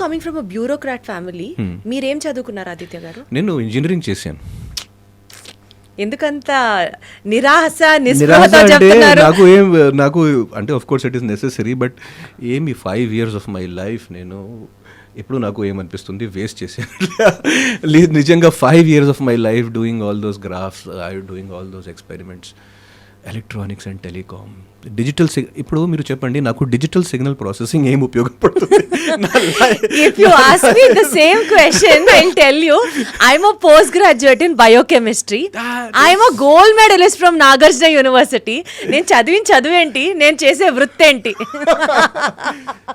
Coming from a bureaucrat family, మీరేం చదువుకున్నారు ఆదిత్య గారు? నేను ఇంజనీరింగ్ చేశాను. ఎందుకంత నిరాశ నిస్పృహతో చెప్తున్నారు? నాకు అంటే of course it is necessary, but ఏమి 5 years ఆఫ్ మై లైఫ్ నేను ఇప్పుడు నాకు ఏమనిపిస్తుంది, వేస్ట్ చేశాను. లేదు, నిజంగా 5 years of my life doing all those graphs, doing all those experiments, electronics and telecom, digital. ఇప్పుడు మీరు చెప్పండి, నాకు డిజిటల్ సిగ్నల్ ప్రాసెసింగ్ ఏం ఉపయోగపడుతుంది? If you ask me the same question, I'll tell you, I'm a postgraduate in biochemistry. I'm a gold medalist from Nagarjuna University. నేను చదువేంటి, నేను చేసే వృత్తి ఏంటి?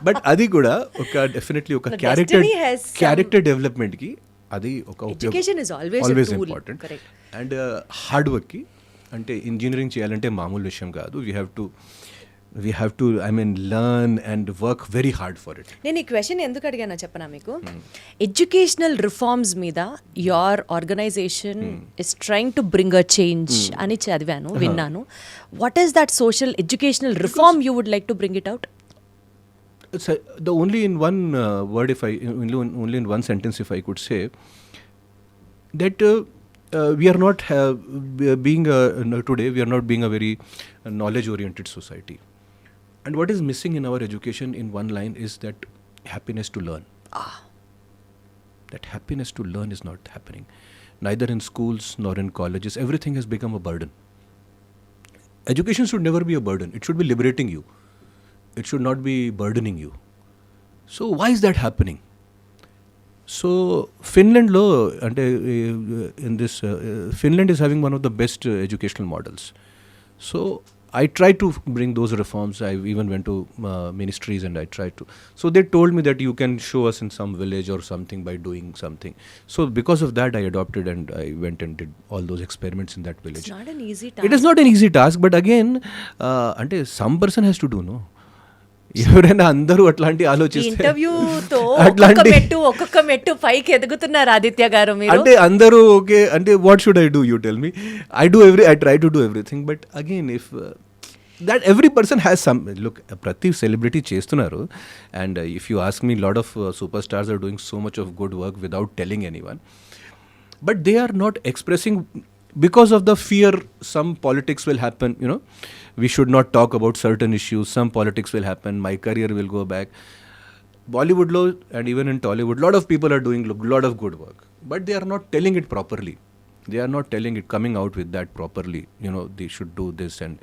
బట్ అది కూడా ఒక డెఫినెట్లీ ఒక క్యారెక్టర్ డెవలప్మెంట్ కి అది ఒక education is always important. And hard work కి, అంటే ఇంజనీరింగ్ చేయాలంటే మామూలు విషయం కాదు. We have to learn and work very hard for it. నేను ఈ క్వశ్చన్ ఎందుకు అడిగానో చెప్పనా మీకు? ఎడ్యుకేషనల్ రిఫార్మ్స్ మీద your organisation is trying to bring a change అని చదివాను, విన్నాను. What is that social educational reform you would like to bring it out? Only in one word, only in one sentence, if I could say that we are not today we are not being a very knowledge-oriented society, and what is missing in our education, in one line, is that happiness to learn. That happiness to learn is not happening, neither in schools nor in colleges. Everything has become a burden. Education should never be a burden. It should be liberating you. It should not be burdening you. So why is that happening? So Finland lo ante in this Finland is having one of the best educational models. So I tried to bring those reforms. I even went to ministries and I tried to. So they told me that you can show us in some village or something by doing something. So because of that I adopted and I went and did all those experiments in that village. It's not an easy task. It is not an easy task, but again ante some person has to do, no? ఎవరైనా అందరూ అట్లాంటి ఆలోచిస్తే ఇంటర్వ్యూతో ఒక్కొక్క మెట్టు పైకి ఎదుగుతున్నారు ఆదిత్య గారు మీరు. అంటే అందరూ ఓకే అంటే what should I do, you tell me. I try to do everything, but again if that every person has some look. ప్రతి సెలబ్రిటీ చేస్తున్నారు, and if you ask me, lot of super stars are doing so much of good work without telling anyone, but they are not expressing because of the fear some politics will happen, we should not talk about certain issues, some politics will happen, my career will go back. Bollywood lo and even in Tollywood, lot of people are doing lot of good work, but they are not telling it properly. They are not telling it, coming out with that properly. They should do this, and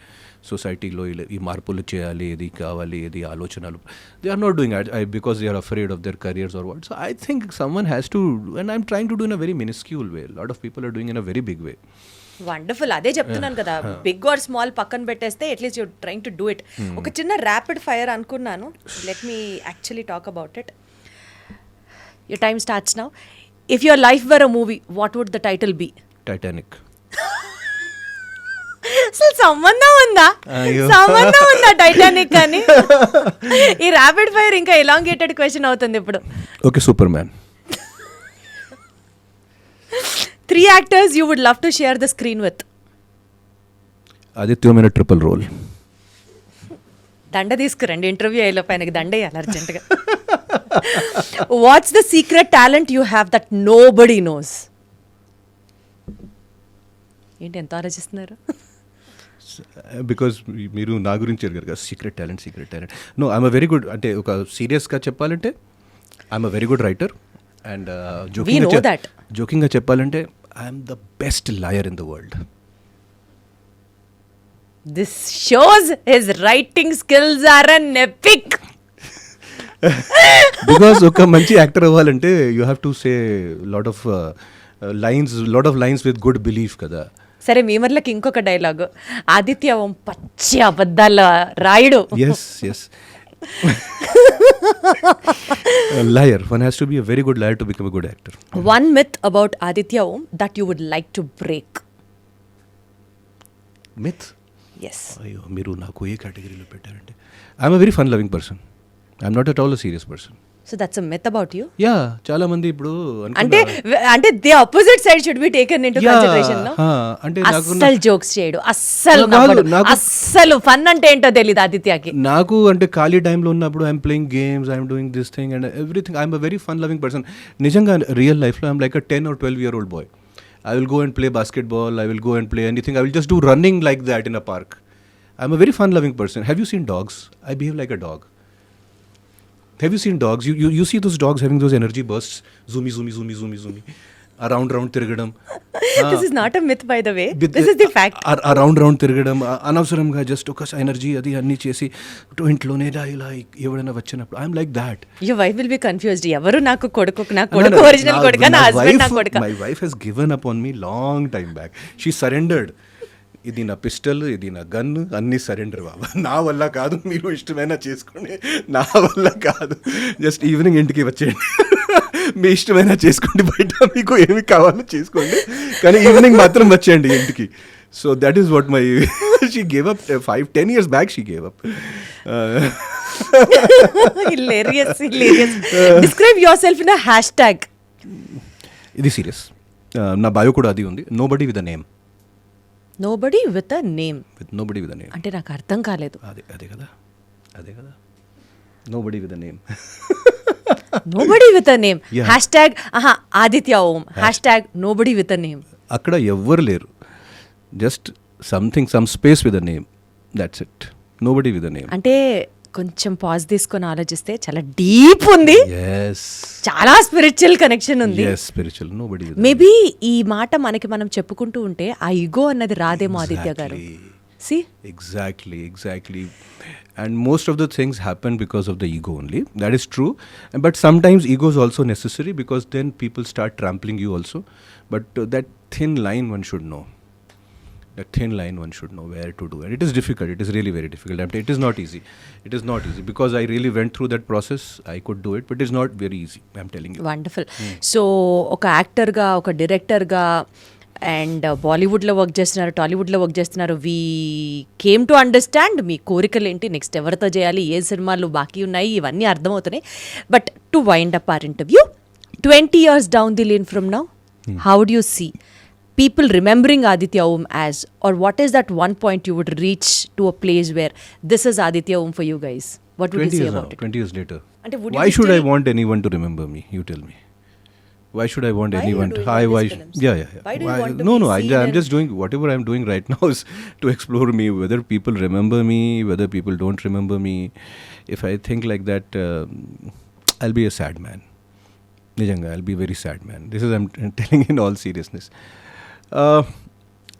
society lo ee marpulu cheyali, edi kavali, edi alochanalu. They are not doing it because they are afraid of their careers or what. So I think someone has to, and I'm trying to do in a very minuscule way. A lot of people are doing in a very big way. Wonderful. అదే చెప్తున్నాను కదా, big or small పక్కన పెట్టేస్తే at least you're trying to do it. ఒక చిన్న rapid fire అనుకున్నాను. Let me actually talk about it. Your time starts now. If your life were a movie, what would the title be? Titanic. అసలు సంబంధం ఉందా Titanic అని? ఈ rapid fire ఇంకా elongated question అవుతుంది ఇప్పుడు. Okay, superman. 3 actors you would love to share the screen with. Aditya mera triple role. దండ తీసుకురండి, ఇంటర్వ్యూ అయ్యేలో పైనకి దండ వేయాలి అర్జెంట్గా. What's the secret talent you have that nobody knows? ఏంటి ఎంత ఆలోచిస్తున్నారు? బికాజ్ మీరు నా గురించి అడిగారు కదా, secret talent. No, I'm a very good, అంటే ఒక సీరియస్గా చెప్పాలంటే I'm a very good writer. And జోకింగ్గా చెప్పాలంటే I'm the best liar in the world. This shows his writing skills are an epic. Because ఒక మంచి యాక్టర్ అవ్వాలంటే you have to say lot of lines with good belief కదా. సరే, మీమర్లకి ఇంకొక dialogue. Aditya ఓం పచ్చి అబద్ధాల Rayudu. Yes. A liar. One has to be a very good liar to become a good actor. One myth about Aditya Om that you would like to break. Myth? Yes. అయ్యో, మీరు నాకు ఏ కేటగిరీలో పెట్టారంటే I'm a very fun loving person. I'm not at all a serious person. So that's a myth about you. Yeah, చాలా మంది ఇప్పుడు అంటే the opposite side should be taken into consideration. అంటే అస్సలు జోక్స్ చేయడు, అస్సలు ఫన్ అంటే ఏంటో తెలియదు ఆదిత్యకి. నాకు అంటే ఖాళీ టైంలో ఉన్నప్పుడు I'm playing games, I'm doing this thing and everything. I'm a very fun loving person. నిజంగా రియల్ లైఫ్లో I'm like a 10 or 12-year-old boy. I will go and play basketball, I will go and play anything, I will just do running like that in a park. I'm a very fun loving person. Have you seen dogs? I behave like a dog. Have you seen dogs? You see those dogs having those energy bursts, zoomy around తిరగడం. This is not a myth, by the way. This is the fact. Around తిరగడం, అనవసరంగా just ఒక energy అది అన్ని చేసి ఇంట్లోనే ఇలా ఎవరైనా వచ్చినప్పుడు I'm like that. Your wife will be confused. ఎవరు నాకు కొడుకు ఒరిజినల్ కొడుకు, నా హస్బెండ్ నా కొడుకు. My wife has given up on me long time back. She surrendered. ఇది నా పిస్టల్, ఇది నా గన్, అన్నీ సరెండర్ బాబా. నా వల్ల కాదు, మీరు ఇష్టమైనా చేసుకోండి, నా వల్ల కాదు. జస్ట్ ఈవినింగ్ ఇంటికి వచ్చేయండి, మీ ఇష్టమైనా చేసుకోండి, బయట మీకు ఏమి కావాలో చేసుకోండి, కానీ ఈవినింగ్ మాత్రం వచ్చేయండి ఇంటికి. So that is what my she gave up 5-10 years back. She gave up. Hilarious. Describe yourself in a hashtag. ఇది సీరియస్. నా బయో కూడా అది ఉంది, nobody with a name. Nobody with a name. Nobody with a name అంటే నాకు అర్థం కాలేదు. అదే కదా nobody with a name. Nobody with a name. Hashtag Aditya Om, hashtag nobody with a name. అక్కడ ఎవ్వరు లేరు, just something, some space with a name, that's it. Nobody with a name. అంటే కొంచెం పాజ్ తీసుకొని ఆలోచిస్తే చాలా డీప్ ఉంది, చాలా స్పిరిచువల్ కనెక్షన్ ఉంది. మేబీ ఈ మాట మనం చెప్పుకుంటూ ఉంటే ఆ ఈగో అన్నది రాదేమో ఆదిత్య గారు. See? Exactly. And most of the things happen because of the ego only. That is true. But sometimes ego is also necessary, because then people start trampling you also. But that thin line one should know. Where to do. And it is difficult. It is really very difficult. It is not easy. Because I really went through that process. I could do it, but it is not very easy. I'm telling you. Wonderful. So, ఒక యాక్టర్గా, ఒక డైరెక్టర్గా, and బాలీవుడ్లో work చేస్తున్నారు, టాలీవుడ్లో work చేస్తున్నారు. We came to understand మీ కోరికలు ఏంటి, నెక్స్ట్ ఎవరితో చేయాలి, ఏ సినిమాలు బాకీ ఉన్నాయి, ఇవన్నీ అర్థమవుతున్నాయి. But to wind up our interview, 20 years down the lane from now, how do you see people remembering Aditya Om as, or what is that one point you would reach to a place where this is Aditya Om for you guys? What would you say about it? 20 years later. Why should I want anyone to remember me? You tell me. Why should I want anyone to? Yeah. Why do you want to No, I'm just doing whatever I'm doing right now is to explore me, whether people remember me, whether people don't remember me. If I think like that, I'll be a sad man. Nijanga, I'll be a very sad man. This is, I'm telling in all seriousness.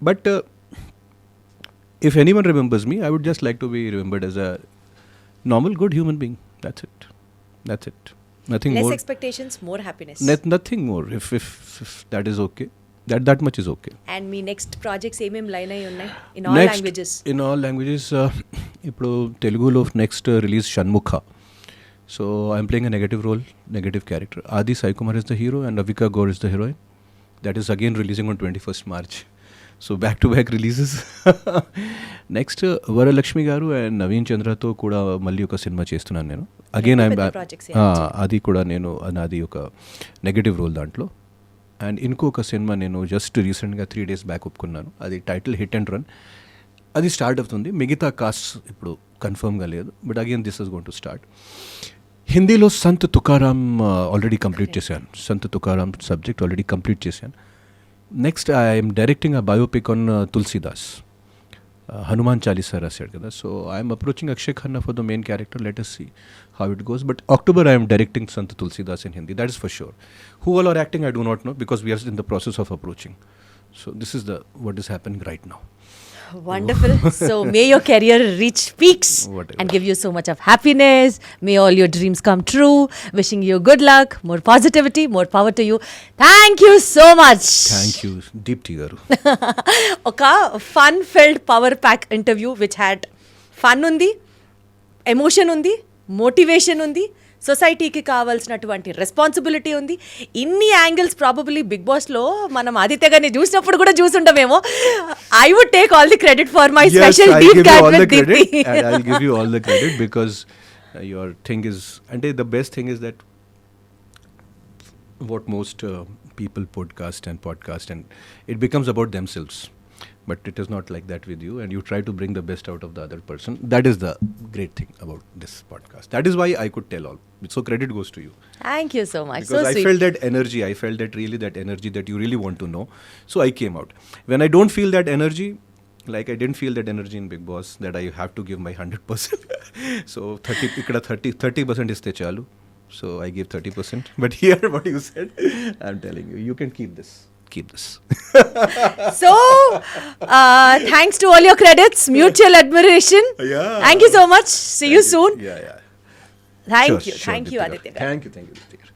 But if anyone remembers me, I would just like to be remembered as a normal, good human being. That's it. Nothing less more. Less expectations, more happiness. Nothing more. If that is okay, that much is okay. And me next projects ఏమేం line అయి ఉన్నాయి in all languages? In all languages, ఇప్పుడు తెలుగులో next release Shanmukha. So I'm playing a negative character. Adi Sai Kumar is the hero and Avika Gaur is the heroine. That is again releasing on 21st March. So back-to-back releases. Next, Varalakshmi గారు and Naveen చంద్రతో కూడా మళ్ళీ ఒక cinema చేస్తున్నాను నేను. Again అది కూడా నేను నాది ఒక నెగటివ్ రోల్ దాంట్లో. అండ్ ఇంకొక సినిమా నేను జస్ట్ రీసెంట్గా 3 days బ్యాక్ ఒప్పుకున్నాను. అది టైటిల్ హిట్ అండ్ రన్. అది స్టార్ట్ అవుతుంది. మిగతా కాస్ట్ ఇప్పుడు కన్ఫర్మ్గా లేదు, but again this is going to start. హిందీలో సంత్ తుకారాం ఆల్రెడీ కంప్లీట్ చేశాను. Sant Tukaram subject already complete చేశాను. Next I'm directing a biopic on Tulsidas. Hanuman Chalisa రాశాడు కదా. So I'm approaching Akshay Khanna for the main character. Let us see how it goes. But October I am directing Sant Tulsidas in Hindi. That is for sure. Who all are acting I do not know, because we are in the process of approaching. So this is what is happening right now. Wonderful. So may your career reach peaks and give you so much of happiness. May all your dreams come true. Wishing you good luck, more positivity, more power to you. Thank you so much. Thank you, Deepti garu. Oka fun-filled power pack interview which had fun undi, emotion undi, motivation ఉంది, సొసైటీకి కావాల్సినటువంటి responsibility ఉంది. ఇన్ని angles probably big బాస్లో మనం ఆదిత్య గారిని చూసినప్పుడు కూడా చూసుంటామేమో. I would take all the credit for my special deep cat with Deepti. I'll give you all the credit because your thing is, అంటే the best thing is that what most people podcast, and it becomes about themselves. But it is not like that with you, and you try to bring the best out of the other person. That is the great thing about this podcast. That is why I could tell all. So credit goes to you. Thank you so much. Because So I sweet. felt that energy. I felt that energy that you really want to know. So I came out. When I don't feel that energy, like I didn't feel that energy in Big Boss, that I have to give my 100%. So 30% is chalu. So I give 30%. But here, what you said, I'm telling you, you can keep this. Keep this. So, thanks to all your credits, mutual admiration. Yeah. Thank you so much. See you soon. Yeah. Thank Sure, you. sure, Thank you, Aditya. Aditya. Thank you, Aditya.